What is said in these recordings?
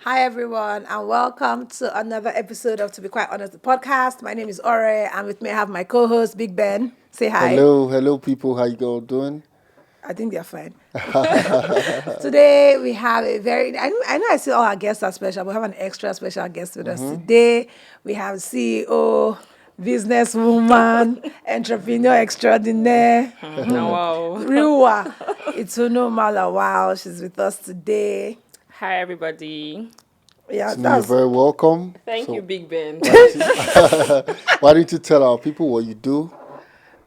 Hi, everyone, and welcome to another episode of To Be Quite Honest, the podcast. My name is Ore, and with me I have my co-host, Big Ben. Say hi. Hello, people. How you all doing? I think they're fine. Today we have a very, I know I see all our guests are special, but we have an extra special guest with us today. We have CEO, businesswoman, entrepreneur extraordinaire, Wow. Riwa Itunu Malawal. She's with us today. Hi, everybody. Yeah, You're that's very welcome. Thank you, Big Ben. Why don't you tell our people what you do?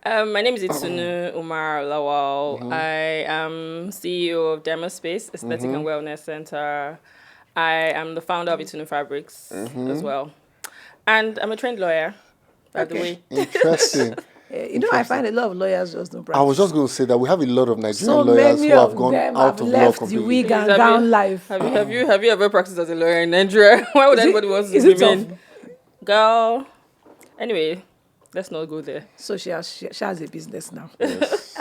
My name is Itsunu Umar Lawal. I am CEO of Demospace Aesthetic and Wellness Center. I am the founder of Itsunu Fabrics as well. And I'm a trained lawyer, by the way. Interesting. I find a lot of lawyers just don't practice. I was just going to say that we have a lot of Nigerian So lawyers many who have of gone them out have of law left the completely. wig and Have gown you- life. Have you ever practiced as a lawyer in Nigeria? Why would anybody want to Is it remain? tough? Girl. Anyway, let's not go there. So she has a business now. Yes.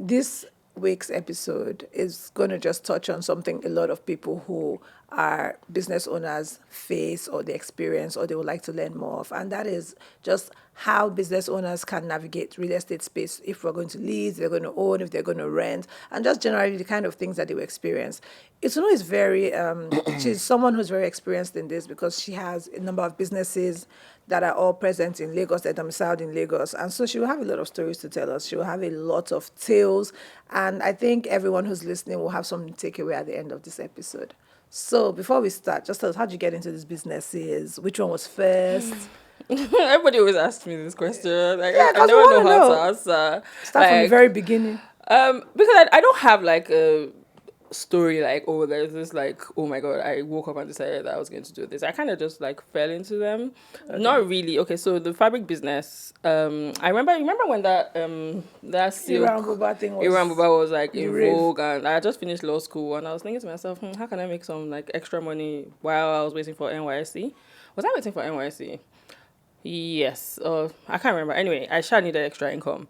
This week's episode is going to just touch on something a lot of people who are business owners face or they experience or they would like to learn more of. And that is just how business owners can navigate real estate space if we're going to lease, they're going to own, if they're going to rent, and just generally the kind of things that they will experience. Itunu is very, she's someone who's very experienced in this because she has a number of businesses that are all present in Lagos, they're domiciled in Lagos. And so she will have a lot of stories to tell us. She will have a lot of tales. And I think everyone who's listening will have something to take away at the end of this episode. So before we start, just tell us, how did you get into this businesses? Which one was first? Everybody always asks me this question. Like, Yeah, I 'cause we never wanna know how know. to answer. Start from the very beginning. Because I don't have like a story like, oh, there's this like, oh my god, I woke up and decided that I was going to do this. I kind of just like fell into them. Not really. Okay, so the fabric business. I remember when that silk Iran Buba thing was... Iran Buba was like the in rave. vogue, and I just finished law school, and I was thinking to myself, how can I make some like extra money while I was waiting for NYSC? Was I waiting for NYSC? Yes. I can't remember. Anyway, I sure needed extra income.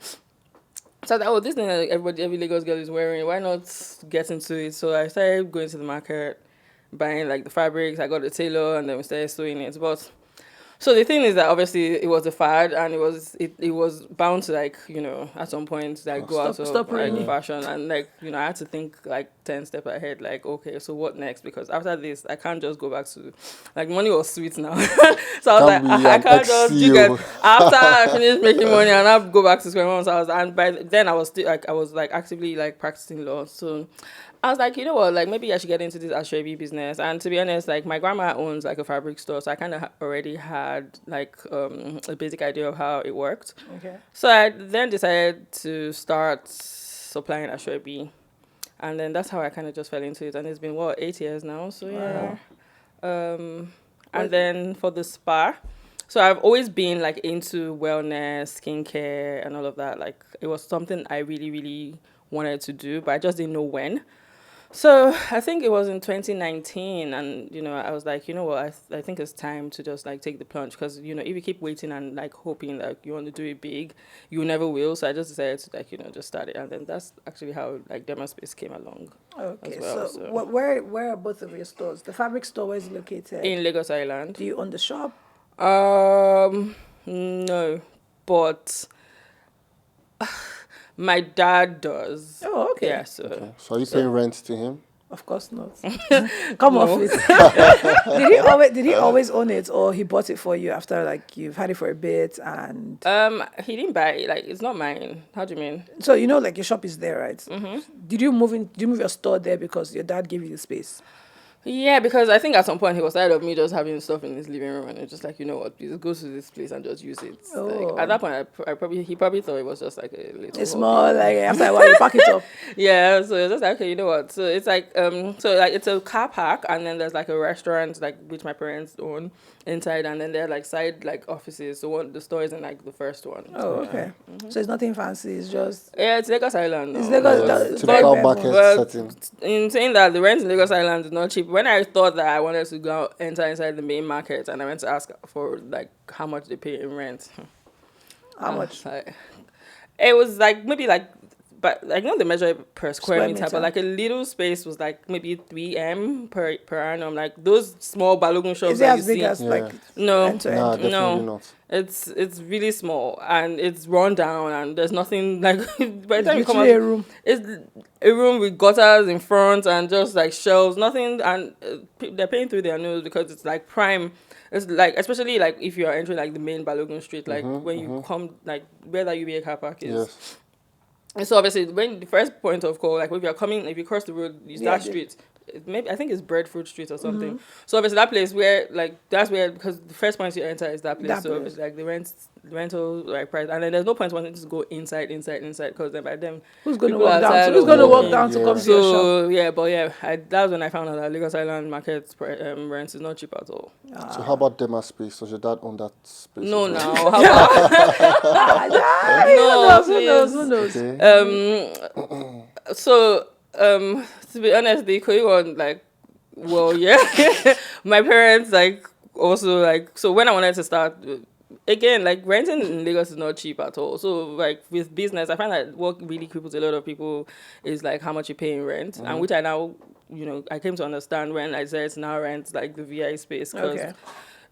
So I thought, this thing that every Lagos girl is wearing, why not get into it? So I started going to the market, buying like the fabrics. I got a tailor, and then we started sewing it. But so the thing is that obviously it was a fad, and it was bound to like, at some point like go out of stop like raining. fashion, and like I had to think like 10 steps ahead. Like, okay, so what next? Because after this, I can't just go back to like money was sweet now. So I was Can't like, be I an can't just you get ex-CEO. after I finished making money and I go back to square one. So I was, and by then I was still like I was like actively like practicing law. So I was like, you know what, like maybe I should get into this asoebi business. And to be honest, like my grandma owns like a fabric store, so I kind of already had like a basic idea of how it worked. Okay. So I then decided to start supplying asoebi, and then that's how I kind of just fell into it. And it's been 8 years now. So yeah. And then for the spa, so I've always been like into wellness, skincare, and all of that. Like it was something I really, really wanted to do, but I just didn't know when. So I think it was in 2019, and I was like, you know what, I think it's time to just like take the plunge, because if you keep waiting and like hoping that you want to do it big, you never will. So I just decided to like just start it, and then that's actually how like Demospace came along. Okay, As well, so so- where are both of your stores? The fabric store, where is it located? In Lagos Island. Do you own the shop? No, but my dad does. Oh, okay. Yeah, so So are you paying rent to him? Of course not. Come off it. Did he always own it, or he bought it for you after like you've had it for a bit? And he didn't buy it. Like it's not mine. How do you mean? so like your shop is there, right? Mm-hmm. Did you move your store there because your dad gave you the space? Yeah, because I think at some point he was tired of me just having stuff in his living room, and it's just like, you know what, please go to this place and just use it. Like, Oh. at that point, he probably thought it was just like a little. It's hobby. more like after a while you pack it up. Yeah, so it's just like, okay, you know what? So it's like it's a car park, and then there's like a restaurant like which my parents own inside, and then there are like side like offices. So the store is in like the first one. Oh, So, okay. So it's nothing fancy. It's just yeah, it's Lagos Island. It's now. Lagos- Yeah, that- typical very market But setting. in saying that, the rent in Lagos Island is not cheap. When I thought that I wanted to go enter inside the main market, and I went to ask for like how much they pay in rent. how much? Like, it was like maybe like but like not the measure it per square Square meter, meter. but like a little space was like maybe 3M per annum. Like those small Balogun shops Is it that you as big see. as Yeah. like No, end to Nah, end? definitely no. not. It's really small and it's run down and there's nothing like by the It's time you come literally out a room. it's a room with gutters in front and just like shelves, nothing, and they're paying through their nose because it's like prime. It's like especially like if you are entering like the main Balogun Street, like when you come like where that UBA car park is. Yes. And so obviously when the first point of call, like if you're coming, if you cross the road, it's Yeah, that the- street. Maybe I think it's Breadfruit Street or something. So obviously that place where like that's where, because the first point you enter is that place. That So place. obviously like the rental like price, and then there's no point wanting to go inside because then by then Who's going to people walk are down? tired Who's of going to walk walking. down to come Yeah. to your shop? So yeah, but yeah, that's when I found out that Lagos Island market rent is not cheap at all. So how about Dema space? Does your dad own that space? No, as now well? how about no, Who knows? Who knows? Okay. So, to be honest, the Ikoyi one, like, well, yeah, my parents, like, also, like, so when I wanted to start, again, like, renting in Lagos is not cheap at all. So, like, with business, I find that what really cripples a lot of people is, like, how much you pay in rent, and which I now, I came to understand when I said it's now rent, like, the VI space, because, Okay.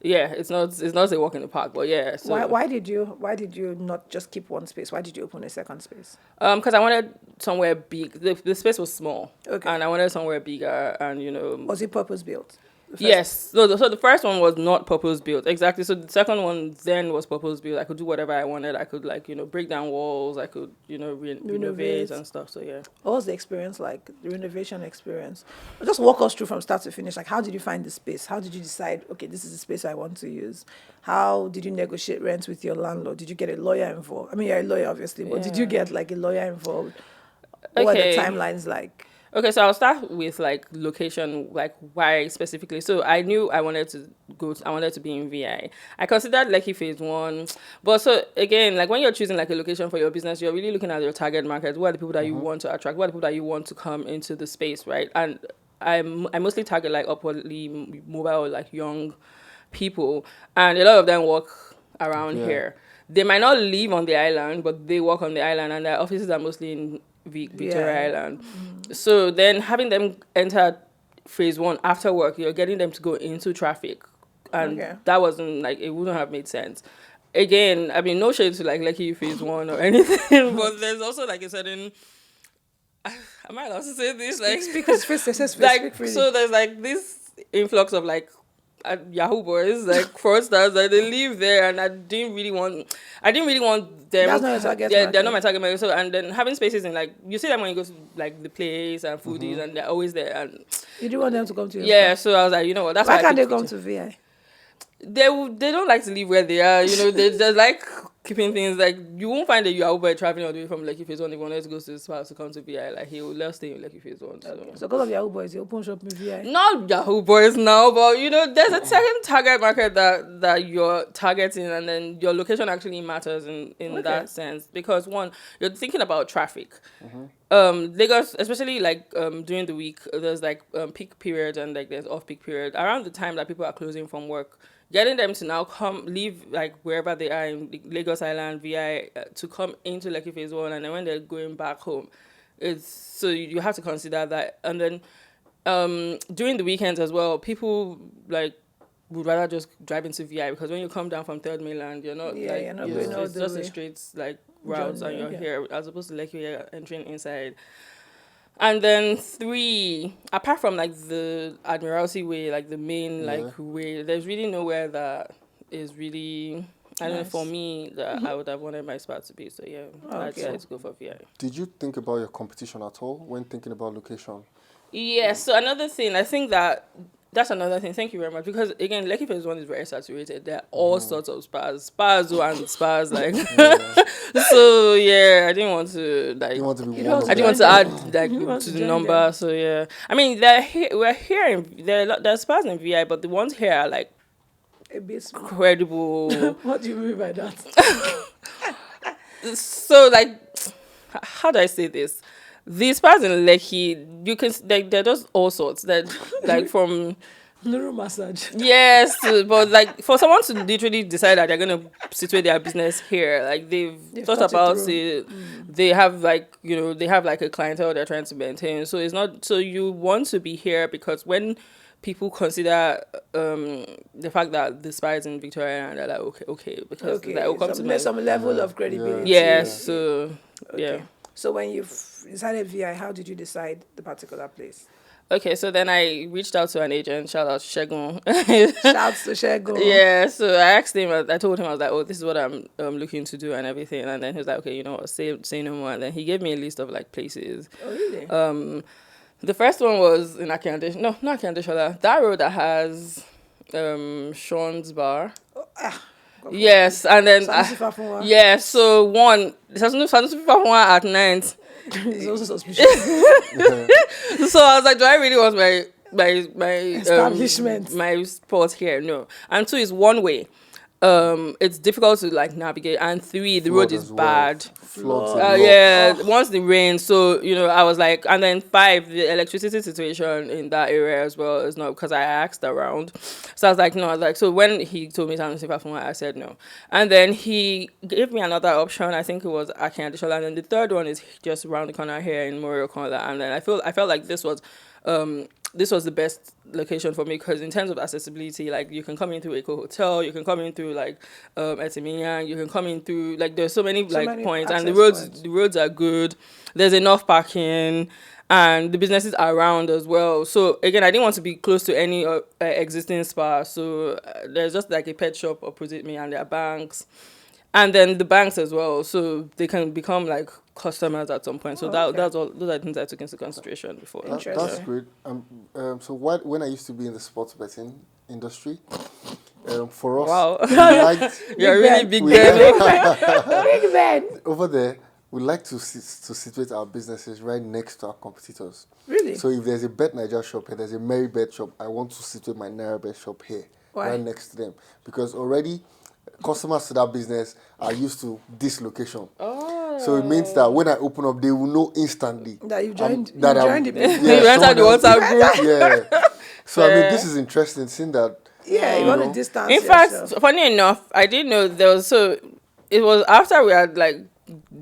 yeah, it's not a walk in the park, but yeah. So, Why did you not just keep one space? Why did you open a second space? because I wanted somewhere big. The space was small, Okay. and I wanted somewhere bigger, and Was it purpose built? The first- yes. So the first one was not purpose built exactly. So the second one then was purpose built. I could do whatever I wanted. I could like break down walls. I could renovate Renovate. and stuff. So yeah. What was the experience like? The renovation experience? Just walk us through from start to finish. Like, how did you find the space? How did you decide? Okay, this is the space I want to use. How did you negotiate rent with your landlord? Did you get a lawyer involved? I mean, you're a lawyer, obviously, but did you Yeah. get like a lawyer involved? What were Okay. the timelines like? Okay, so I'll start with like location, like why specifically. So I knew I wanted to be in VI. I considered Lekki Phase 1. But so again, like when you're choosing like a location for your business, you're really looking at your target market. What are the people that you want to attract? What are the people that you want to come into the space, right? And I mostly target like upwardly mobile, like young people. And a lot of them work around Yeah. here. They might not live on the island, but they work on the island, and their offices are mostly in Victoria Yeah. Island. So then having them enter Phase 1 after work, you're getting them to go into traffic. And Okay. that wasn't like, it wouldn't have made sense. Again, I mean, no shade to like Lekki Phase 1 or anything, but there's also like a certain, am I allowed to say this? Like, Speak freely. like so there's like this influx of like Yahoo boys, like fraudsters, that they live there, and I didn't really want them. That's not your target They're market. not my target market. So and then having spaces in like you see them when you go to like the place and foodies, and they're always there. And You do want them to come to your yeah, store? so I was like, you know what? That's Why why can't I they picked come to VI? they don't like to live where they are. They like keeping things like you won't find a Yahoo boy traveling all the way from Lekki Phase 1 if he wanted to go to his house to come to VI. Like he will let stay in Lekki Phase 1. So. Okay. So because of Yahoo boys, you open shop in VI. Not Yahoo boys now, but there's a certain target market that you're targeting, and then your location actually matters in Okay. that sense, because one, you're thinking about traffic. Lagos, especially like during the week, there's like peak period and like there's off peak period around the time that people are closing from work. Getting them to now leave like wherever they are in Lagos Island, VI, to come into Lekki Phase 1, and then when they're going back home, it's so you have to consider that. And then during the weekends as well, people like would rather just drive into VI, because when you come down from Third Mainland, you're not Yeah, you're not it's, going all it's the just way. a straight like route, Journey, and you're okay. here as opposed to Lekki, you're entering inside. And then 3, apart from like the Admiralty Way, like the main like way, there's really nowhere that is really, I don't know, Nice. for me that I would have wanted my spot to be. So yeah, I Okay. decided to go for VI. Did you think about your competition at all when thinking about location? Yes, so another thing, I think that's another thing. Thank you very much. Because again, Lekki Phase 1 is very saturated. There are all sorts of spas and spas like. So yeah, I didn't want to like. You want to be You one don't of I didn't them. want to add like You want to to the join number. them. So yeah, I mean we're here in there's spas in VI, but the ones here are like A bit small. credible. What do you mean by that? So like, how do I say this? These spas in Lekki, you can like they're just all sorts. That like from Neuro massage. Yes, but like for someone to literally decide that they're gonna situate their business here, like they've thought thought it about through. it. They have like they have like a clientele they're trying to maintain. So it's not so you want to be here because when people consider the fact that the spa is in Victoria and they're like okay because Okay, that will come to my some level of credibility. yes. So Okay. yeah. So when you've decided VI, how did you decide the particular place? Okay, so then I reached out to an agent. Shout out to Shegun. Shouts to Shego. Yeah, so I asked him. I told him I was like, "Oh, this is what I'm looking to do and everything." And then he was like, "Okay, you know what? Say no more." And then he gave me a list of like places. Oh, really? The first one was in Akande. No, not Akande. That road that has Sean's Bar. Yes, and then Sanusi Fafunwa. yeah. So one Sanusi Fafunwa at night. It's also suspicious. So I was like, do I really want my Establishment. my sport here? No. And two is one way. It's difficult to like navigate. And three, the road Flood is as well. bad. Floods a lot. Yeah, once the rain. So I was like, and then five, the electricity situation in that area as well is not because I asked around. So I was like, no. I was like, so when he told me something from I said no, and then he gave me another option. I think it was Akin Adishola, and then the third one is just around the corner here in Morio Corner. And then I felt like this was the best location for me because in terms of accessibility, like you can come in through Eco Hotel, you can come in through like Etiminian, you can come in through like there's so many points, and the roads are good. There's enough parking, and the businesses are around as well. So again, I didn't want to be close to any existing spa, so there's just like a pet shop opposite me, and there are banks. And then the banks as well, so they can become like customers at some point. So that's all. Those are things I took into consideration before. That's great. So when I used to be in the sports betting industry, for us, Wow, we liked, you're really big we baby. Big man. over there. We like to situate our businesses right next to our competitors. Really? So if there's a Bet Niger shop and there's a Mary Bet shop, I want to situate my Naira Bet shop here, Why? right next to them, because already customers to that business are used to this location. Oh. So it means that when I open up, they will know instantly That you joined. You that I'm- joined the business. You entered the someone else- WhatsApp group. Yeah. So I mean, this is interesting, seeing that. Yeah, you want to distance In fact, yourself. funny enough, I didn't know there was it was after we had like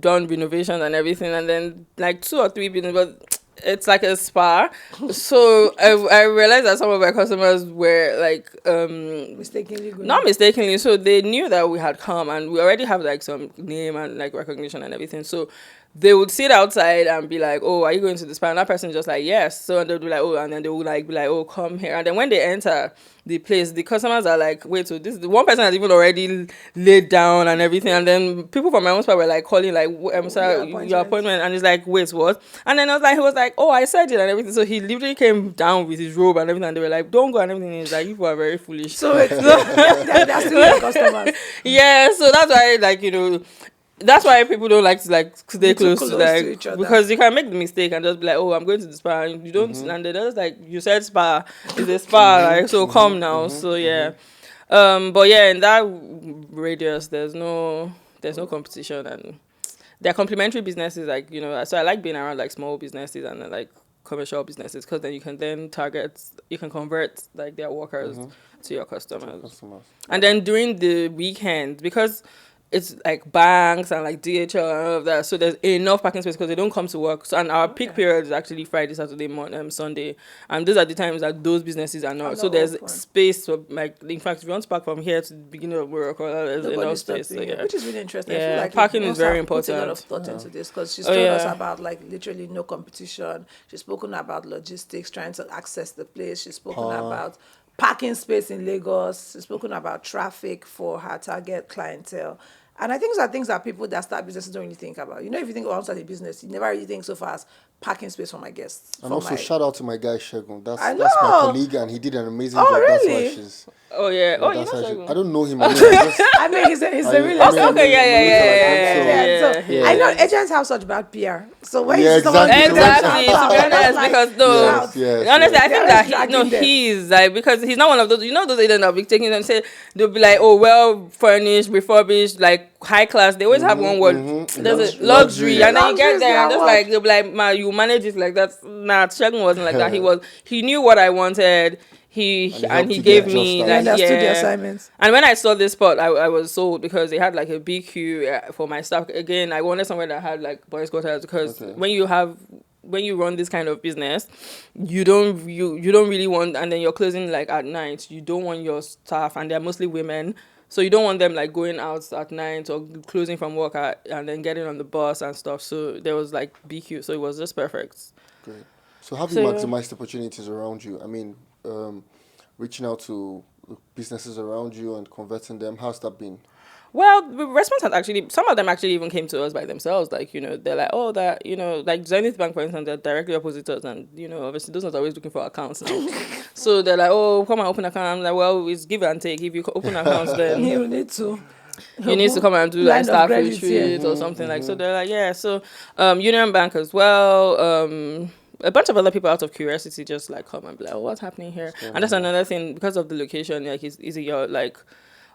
done renovations and everything, and then like 2 or 3 buildings, but it's like a spa. So I realized that some of our customers were like Mistakenly going. not mistakenly, so they knew that we had come and we already have like some name and like recognition and everything. So they would sit outside and be like, "Oh, are you going to the spa?" And that person just like, "Yes." So and they'll be like, "Oh," and then they would like be like, "Oh, come here." And then when they enter the place, the customers are like, "Wait, so this one person has even already laid down and everything." And then people from my own spa were like calling like, "Sir, your appointment," and it's like, "Wait, what?" And then he was like, "Oh, I said it," and everything. So he literally came down with his robe and everything, and they were like, "Don't go," and everything. He's like, "You people are very foolish." So it's they're still your customers. Yeah, so that's why that's why people don't like to like stay Be too close to close like to each other. because you can make the mistake and just be like, "Oh, I'm going to the spa," and you don't, and they're just like, "You said spa, it's a spa, like so come now." So yeah, but yeah, in that radius, there's no competition, and they're complementary businesses, like So I like being around like small businesses and like commercial businesses because then you can convert like their workers to your customers. And then during the weekend, because it's like banks and like DHL and all of that, so there's enough parking space because they don't come to work. So and our peak period is actually Friday, Saturday, Sunday, and those are the times that those businesses are not. So there's space for like, in fact, if you want to park from here to the beginning of work, there's enough space. So, yeah. Which is really interesting. I Yeah, feel like parking you is very must have put a lot important. of thought into this because she's told us about like literally no competition. She's spoken about logistics, trying to access the place. She's spoken about parking space in Lagos. She's spoken about traffic for her target clientele. And I think those are things that people that start businesses don't really think about. If you think about starting a business, you never really think so far as parking space for my guests. And also, shout out to my guy Shegun. That's I my know. colleague, and he did an amazing Oh, job. That's really? why she's. Oh yeah. Oh, you That's know why Shegun. I don't know him. I mean, I mean, he's a really Okay, yeah. So I know agents have such bad PR. So when Yeah, you see someone exactly. Exactly. To be honest, like, because no, Yes, honestly, I They're think always that dragging them. he's like because he's not one of those. Those agents that will be taking them say they'll be like, oh, well furnished, refurbished, like high class. They always have one word. There's a luxury, and then you get there and just like they'll be like, "Ma, you manage it like that." Nah, Shegun wasn't like that. He knew what I wanted. And he and helped he you gave get just me that. You like understood the yeah. assignments. And when I saw this spot, I was sold because they had like a BQ for my staff. Again, I wanted somewhere that had like boys' quarters because Okay. when you run this kind of business, you don't really want, and then you're closing like at night. You don't want your staff, and they're mostly women, so you don't want them like going out at night or closing from work and then getting on the bus and stuff. So there was like BQ, so it was just perfect. Great. So have you So yeah. maximized opportunities around you? I mean, reaching out to businesses around you and converting them. How's that been? Well, the response has actually, some of them actually even came to us by themselves. Like, they're like, oh, that, like Zenith Bank, for instance, they're directly opposite us. And, obviously, those are always looking for accounts now. So they're like, oh, come and open account. I'm like, well, it's give and take. If you open accounts, then You need to. you need to come and do like Line of staff credit here. retreat or something like. So they're like, yeah. So Union Bank as well. A bunch of other people out of curiosity just like come and be like, oh, what's happening here? And that's another thing because of the location. Like, it's easy. You're like.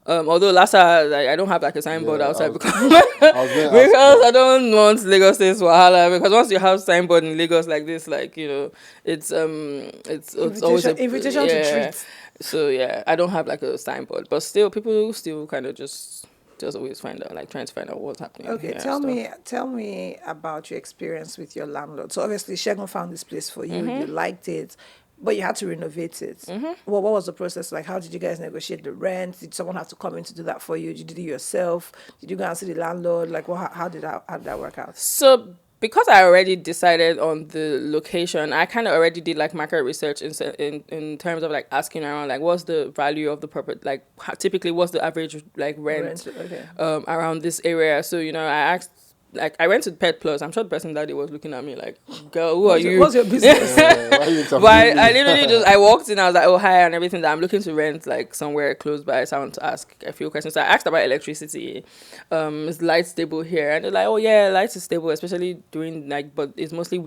Although last time like, I don't have like a signboard Yeah, outside I was because going to ask because I that. don't want Lagos State wahala, because once you have signboard in Lagos like this, like it's always Invitation to yeah. treat. So yeah, I don't have like a signboard, but still people still kind of just always find out, like trying to find out what's happening. Okay, yeah, tell me about your experience with your landlord. So obviously, Shegun found this place for you. You liked it, but you had to renovate it. Well, what was the process like? How did you guys negotiate the rent? Did someone have to come in to do that for you? Did you do it yourself? Did you go and see the landlord? Like, how did that work out? So because I already decided on the location, I kind of already did like market research in terms of like asking around, like what's the value of the property, like typically what's the average like rent Okay. around this area. So I asked. Like I went to Pet Plus. I'm sure the person that day was looking at me like, "Girl, who are you?" What's your business? Why are you But interviewing I me? literally just I walked in. I was like, "Oh, hi," and everything. That I'm looking to rent like somewhere close by. So I want to ask a few questions. So I asked about electricity. Is light stable here? And they're like, "Oh yeah, light is stable, especially during like, but it's mostly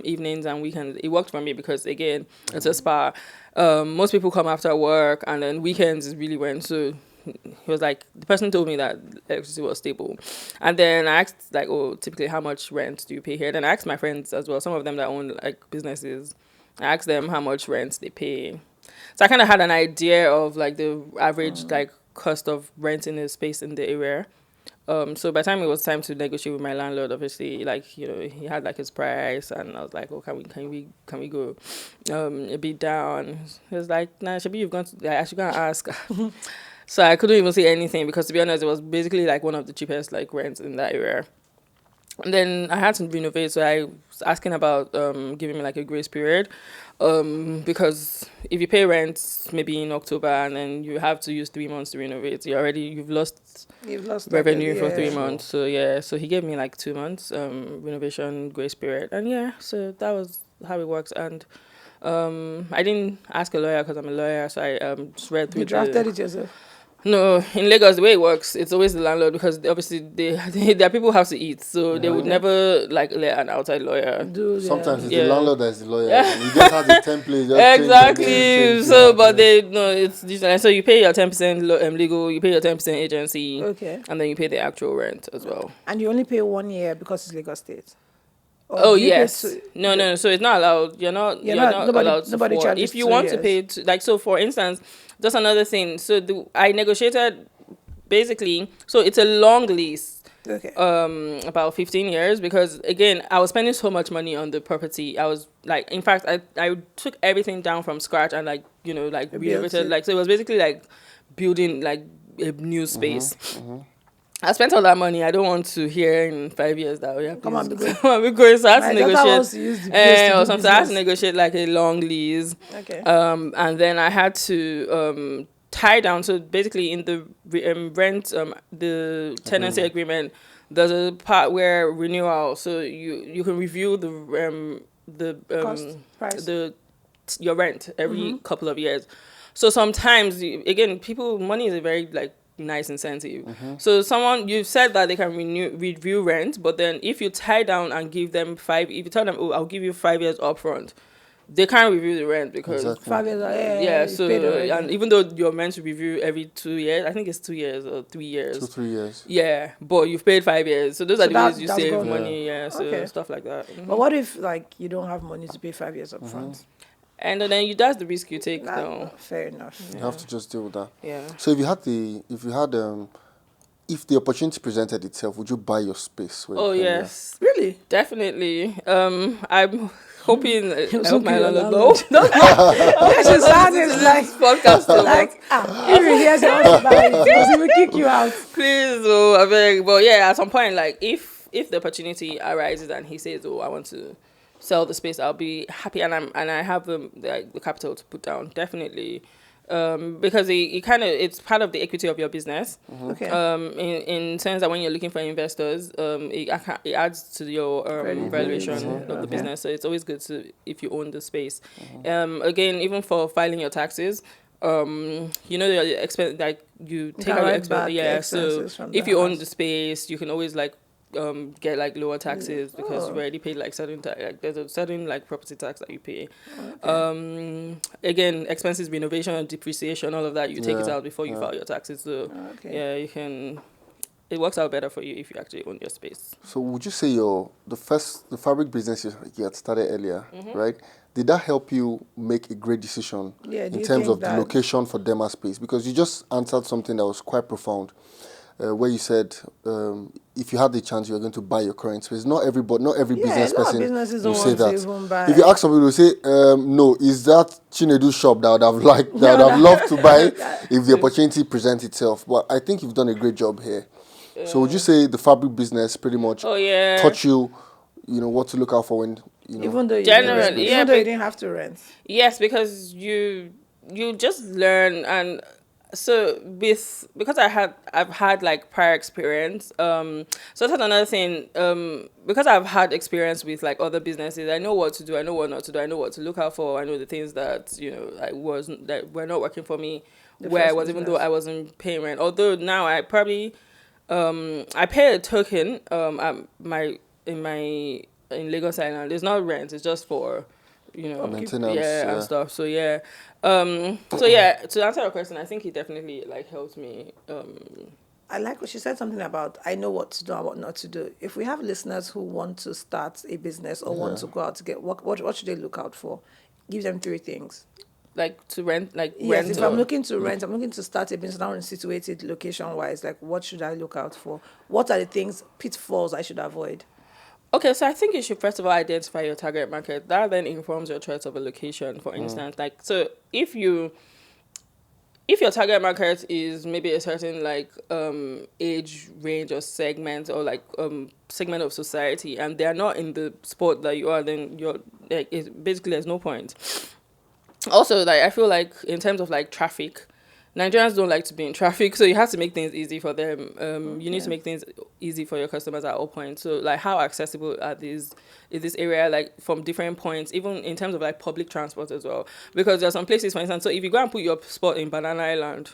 evenings and weekends." It worked for me because again, it's a spa. Most people come after work, and then weekends is really when. So he was like, the person told me that electricity was stable. And then I asked like, oh, typically how much rent do you pay here? Then I asked my friends as well, some of them that own like businesses. I asked them how much rent they pay. So I kind of had an idea of like the average like cost of renting a space in the area. So by the time it was time to negotiate with my landlord, obviously, like, he had like his price, and I was like, oh, can we go a bit down? He was like, nah, Shabi, you've gone to, I should go and ask. So I couldn't even say anything because, to be honest, it was basically like one of the cheapest like rents in that area. And then I had to renovate, so I was asking about giving me like a grace period, because if you pay rent maybe in October and then you have to use 3 months to renovate, you've lost revenue for 3 months. So yeah, so he gave me like 2 months renovation grace period, and yeah, so that was how it works. And I didn't ask a lawyer because I'm a lawyer, so I just read through You drafted it yourself. No, in Lagos, the way it works, it's always the landlord, because obviously their people have to eat, so they would never like let an outside lawyer. Sometimes it's Yeah. the landlord that's the lawyer. And he just has a template. Just Exactly. change So, it. but they no, it's different. So you pay your 10% legal, you pay your 10% agency, Okay. and then you pay the actual rent as well. And you only pay 1 year because it's Lagos State. Or Oh do you pay yes, no. So it's not allowed. You're not allowed to. Nobody charges if you 2 want to years. pay, like, so for instance, just another thing. So I negotiated basically. So it's a long lease. Okay. About 15 years, because again I was spending so much money on the property. I was like, in fact, I took everything down from scratch and like like Built renovated, it. like, so it was basically like building like a new space. I spent all that money. I don't want to hear in 5 years that, oh yeah, Come on, please, be good. come on, be good. So I had to My daughter wants to negotiate, use the place to or do something. I had to business. negotiate like a long lease. Okay. And then I had to tie down. So basically, in the rent, the tenancy agreement, there's a part where renewal. So you can review Cost, price. your rent every couple of years. So sometimes, again, money is a very like nice incentive. So you've said that they can review rent, but then if you tie down and give them if you tell them, oh, I'll give you 5 years upfront, they can't review the rent because Exactly. 5 years. yeah. You So paid already. and even though you're meant to review every 2 years, I think it's 2 years or 3 years. 2-3 years. Yeah, but you've paid 5 years, so those are the ways you that's save gone. money. Yeah, so Okay. stuff like that. But what if like you don't have money to pay 5 years up front? And then that's the risk you take, though. Fair enough. You have to just deal with that. Yeah. So if the opportunity presented itself, would you buy your space? Oh yes, Really? definitely. I'm hoping I was hope my hoping your landlord. No, She sounded like podcast. like if he hears you want to buy it, he will kick you out. Please, oh, I beg. But yeah, at some point, like if the opportunity arises and he says, "Oh, I want to sell the space," I'll be happy, and I have the capital to put down, definitely. Because it's part of the equity of your business. Okay. In sense that when you're looking for investors, it adds to your valuation of the business. So it's always good if you own the space. Again, even for filing your taxes, your expense, like you take out your expense. Yeah. So if you own the space, you can always get like lower taxes because you've already paid like certain there's a certain like property tax that you pay. Again, expenses, renovation and depreciation, all of that you take it out before you file your taxes. So yeah, you can. It works out better for you if you actually own your space. So would you say the fabric business you had started earlier, right? Did that help you make a great decision in terms of the location for Dema space? Because you just answered something that was quite profound. Where you said if you had the chance, you were going to buy your current space. Not every business person will say that. If you ask somebody, will say, "No, is that Chinedu's shop that I would have loved to buy if the opportunity presents itself?" But I think you've done a great job here. So would you say the fabric business pretty much taught you, what to look out for when even though you didn't have to rent? Yes, because you just learn. And so because I've had like prior experience, so that's another thing, because I've had experience with like other businesses, I know what to do, I know what not to do, I know what to look out for, I know the things that that were not working for me even though I wasn't paying rent. Although now I probably I pay a token in Lagos Island. It's not rent, it's just for maintenance, and stuff. So to answer your question, I think it definitely like helped me. I like what she said, something about I know what to do and what not to do. If we have listeners who want to start a business or want to go out to get what should they look out for? Give them 3 things. Like to rent, yes. If I'm looking to rent, I'm looking to start a business now and situated location wise. Like, what should I look out for? What are the things, pitfalls I should avoid? Okay, so I think you should first of all identify your target market. That then informs your choice of a location. For instance, so if your target market is maybe a certain age range or segment or segment of society, and they are not in the sport that you are, then basically there's no point. Also, I feel like in terms of traffic, Nigerians don't like to be in traffic, so you have to make things easy for them. You need to make things easy for your customers at all points. So how accessible is this area from different points, even in terms of public transport as well? Because there are some places, for instance, so if you go and put your spot in Banana Island,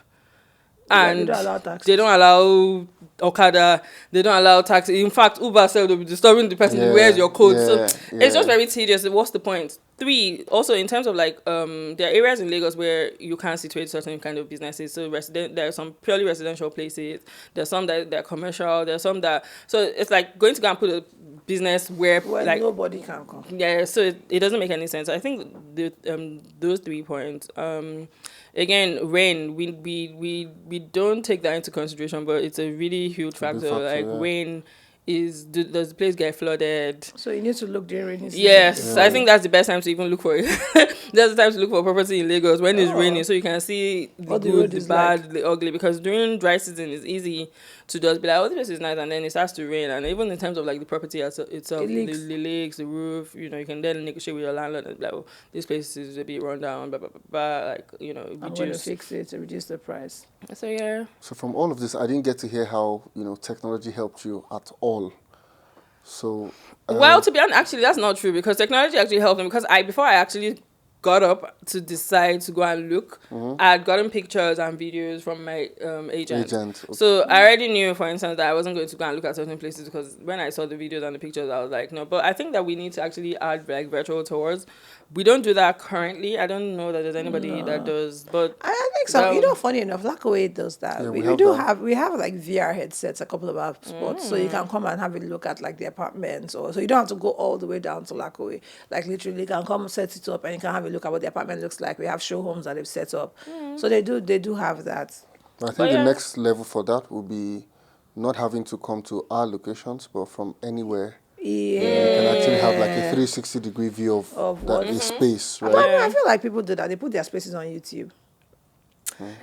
and they don't allow Okada, they don't allow taxi. In fact, Uber said they'll be disturbing the person who wears your coat. It's just very tedious. What's the point? 3, also in terms of there are areas in Lagos where you can't situate certain kind of businesses. So there are some purely residential places. There's some that they're commercial. There's some that, so it's going to go and put a business where nobody can come. Yeah, so it doesn't make any sense. I think those 3 points. Again, rain. We don't take that into consideration, but it's a really huge factor. Rain does the place get flooded? So you need to look during rainy season. Yes, I think that's the best time to even look for it. That's the time to look for property in Lagos when it's raining, so you can see the good, the bad, the ugly. Because during dry season, it's easy to just be this place is nice, and then it starts to rain. And even in terms of the property itself, the leaks, the roof, you can then negotiate with your landlord and be this place is a bit run down, blah blah blah, I'm going to fix it to reduce the price. So yeah. So from all of this, I didn't get to hear how technology helped you at all. So well, to be honest, actually that's not true, because technology actually helped me, because before I actually got up to decide to go and look, I had gotten pictures and videos from my agent. Okay. So I already knew, for instance, that I wasn't going to go and look at certain places, because when I saw the videos and the pictures, I was like, no. But I think that we need to actually add virtual tours. We don't do that currently. I don't know that there's anybody that does, but I think so. Funny enough, Luckaway does that. Yeah, we have like VR headsets, a couple of our spots, so you can come and have a look at like the apartments, or so you don't have to go all the way down to Luckaway. Like literally, you can come set it up and you can have a look at what the apartment looks like. We have show homes that they've set up, so they do have that. I think the next level for that will be not having to come to our locations, but from anywhere. Yeah. You can actually have like a 360-degree view of that space, right? I feel like people do that. They put their spaces on YouTube.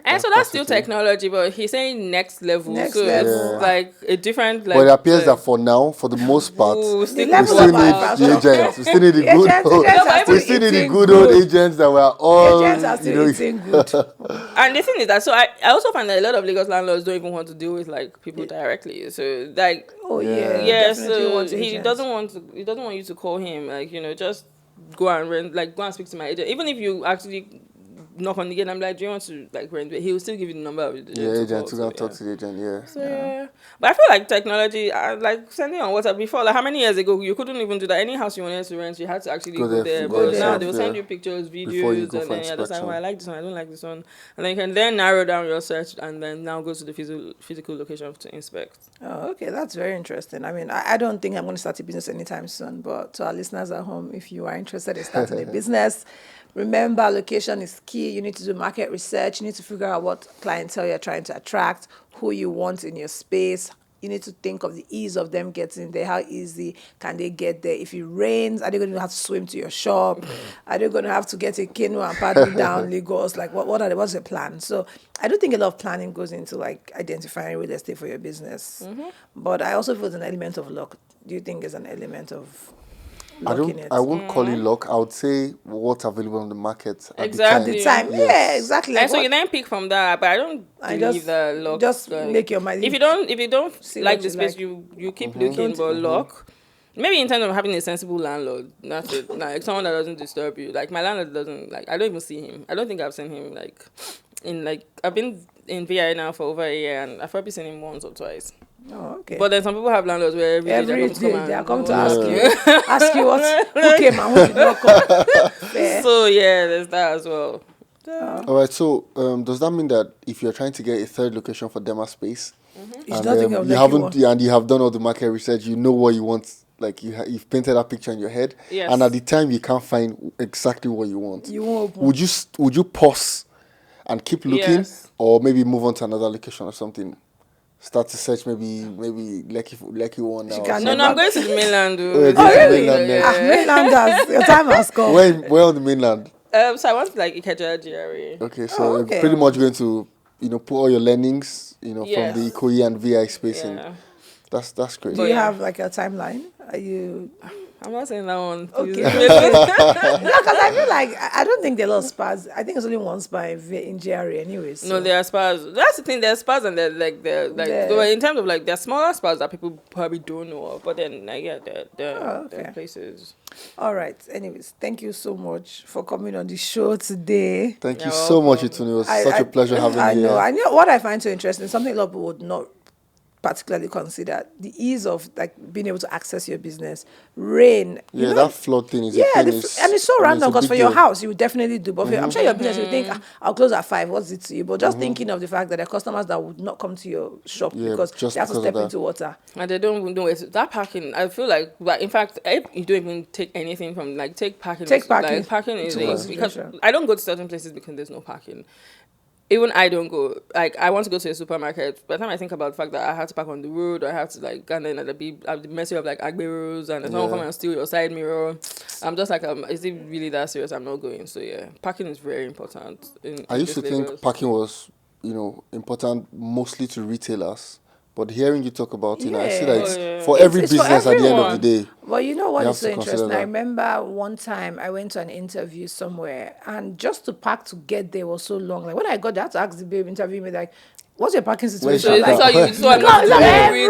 And so that's still technology, but he's saying next level. It's like a different like. But it appears that for now, for the most part, we still need the agents. We still need the good old agents that were all eating good. And the thing is that I also find that a lot of Lagos landlords don't even want to deal with like people directly. So like so he doesn't want you to call him, like, just go and speak to my agent. Even if you actually knock on the gate, I'm like, do you want to like rent? He will still give you the number of the agent. Yeah, agent to go and talk to the agent. So but I feel like technology, like sending on WhatsApp before, like how many years ago you couldn't even do that. Any house you wanted to rent, you had to actually go there. But now they will send you pictures, videos, and then decide, I like this one, I don't like this one, and then you can then narrow down your search and then now go to the physical location to inspect. Oh, okay, that's very interesting. I mean, I don't think I'm going to start a business anytime soon, but to our listeners at home, if you are interested in starting a business, remember, location is key. You need to do market research. You need to figure out what clientele you're trying to attract, who you want in your space. You need to think of the ease of them getting there. How easy can they get there? If it rains, are they going to have to swim to your shop? Are they going to have to get a canoe and paddle down Lagos? Like, what's the plan? So I do think a lot of planning goes into like identifying real estate for your business. But I also feel there's an element of luck. Do you think there's an element of I won't call it luck. I would say what's available on the market at exactly. the time. Yes. Yeah, exactly. And so you then pick from that, but I don't believe that luck. Just make your mind. If you don't like the space, you keep looking, but luck. Maybe in terms of having a sensible landlord, that's it. Like someone that doesn't disturb you. Like my landlord doesn't, like, I don't even see him. I don't think I've seen him I've been in VI now for over a year and I've probably seen him once or twice. Oh, okay. But then some people have landlords where every day they come to ask you who came and who did not come. So yeah, there's that as well. All right. So does that mean that if you're trying to get a third location for Dema Space, and you have done all the market research, you know what you want, like you've painted that picture in your head, and at the time you can't find exactly what you want, would you pause and keep looking, or maybe move on to another location or something? Start to search maybe Lekki one now. No, I'm going to the mainland. Mainland, your time has come. Where on the mainland? So I want like Ikeja GRA. Okay, so you're pretty much going to put all your learnings from the Ikoyi and VI space in. That's great. Do you have like a timeline? Are you? I'm not saying that one. Okay. Because I feel like I don't think there are a lot of spas. I think it's only one spa in GRA anyway. So. No, there are spas. That's the thing. There are spas and they're in terms of like there are smaller spas that people probably don't know of. But then there are places. All right. Anyways, thank you so much for coming on the show today. Thank you so much, Itunu. It was such a pleasure having you. I know what I find so interesting. Something a lot of people would not particularly consider, the ease of like being able to access your business. Rain, that flood thing is and it's so random because for your house you would definitely do, but I'm sure your business you think I'll close at 5. What's it to you? But just thinking of the fact that there are customers that would not come to your shop because they have to step into water and they don't even know it. That parking, I feel like in fact, if you don't even take anything from take parking. Like, parking is because I don't go to certain places because there's no parking. Even I don't go, like, I want to go to a supermarket. By the time I think about the fact that I have to park on the road, or I have to, like, and then at the mercy of, like, Agberos, and there's someone come and steal your side mirror, I'm just like, is it really that serious? I'm not going. So, yeah, parking is very important. I used to think parking was, important mostly to retailers. But hearing you talk about, I see that it's for every business at the end of the day. Well, you know what is so interesting? I remember one time I went to an interview somewhere, and just to park to get there was so long. Like when I got there, I had to ask the babe interviewing me, like, what's your parking situation? Every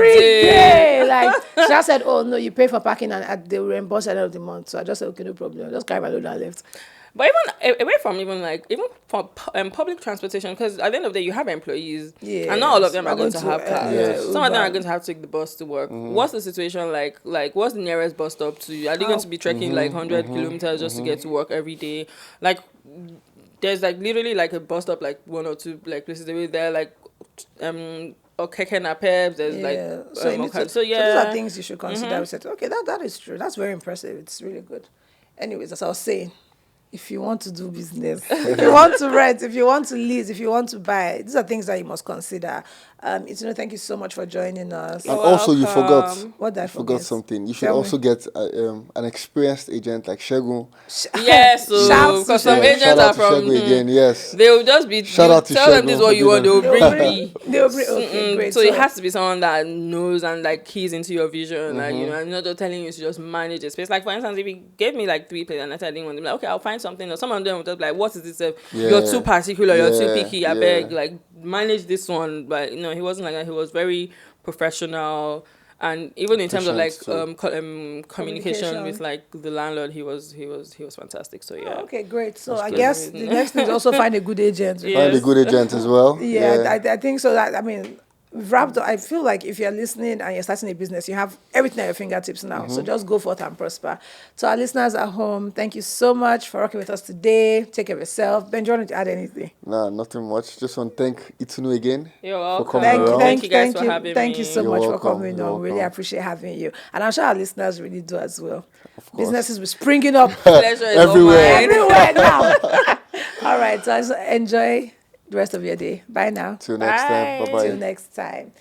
day. Like, she just said, oh, no, you pay for parking and they will reimburse at the end of the month. So I just said, okay, no problem. I just carry my load and left. But even away from even from public transportation, because at the end of the day, you have employees, and not all of them are going to have cars. Some of them are going to have to take the bus to work. What's the situation like? Like, what's the nearest bus stop to you? Are they going to be trekking like 100 kilometers just to get to work every day? Like, there's like literally like a bus stop, like 1 or 2 like places away there, like or keke napep. There's so those are things you should consider. We said, okay, that is true. That's very impressive. It's really good. Anyways, as I was saying, if you want to do business, if you want to rent, if you want to lease, if you want to buy, these are things that you must consider. Thank you so much for joining us. And also, you forgot. What did I forget? Forgot something. You should also get an experienced agent like Shegun. Yes, because some agents are from. Again, yes. They will just be. Shout out to tell Shegun them this is what you want. They will bring me. They will bring. Okay, great. So it has to be someone that knows and like keys into your vision, like and not just telling you to just manage a space. Like for instance, if you gave me like 3 places and I said I didn't want them, like okay, I'll find something. Or some of them will just be like, what is this? You're too particular. You're too picky. I beg, like manage this one. But he wasn't like that. He was very professional, and even in terms of like communication with like the landlord, he was fantastic. So yeah. Okay, great. So I guess the next thing is also find a good agent. Yes. Find a good agent as well. I think so. We've wrapped up. I feel like if you're listening and you're starting a business, you have everything at your fingertips now. So just go forth and prosper. To our listeners at home, thank you so much for rocking with us today. Take care of yourself. Ben, do you want to add anything? Nah, nothing much. Just want to thank Itunu again. You're welcome. For coming around. Thank you guys for having me. Thank you so much welcome. for coming on. Really appreciate having you. And I'm sure our listeners really do as well. Of course. Businesses will springing up. Pleasure is everywhere. Everywhere now. All right. So enjoy the rest of your day. Bye now. Till next time. Bye-bye. Till next time.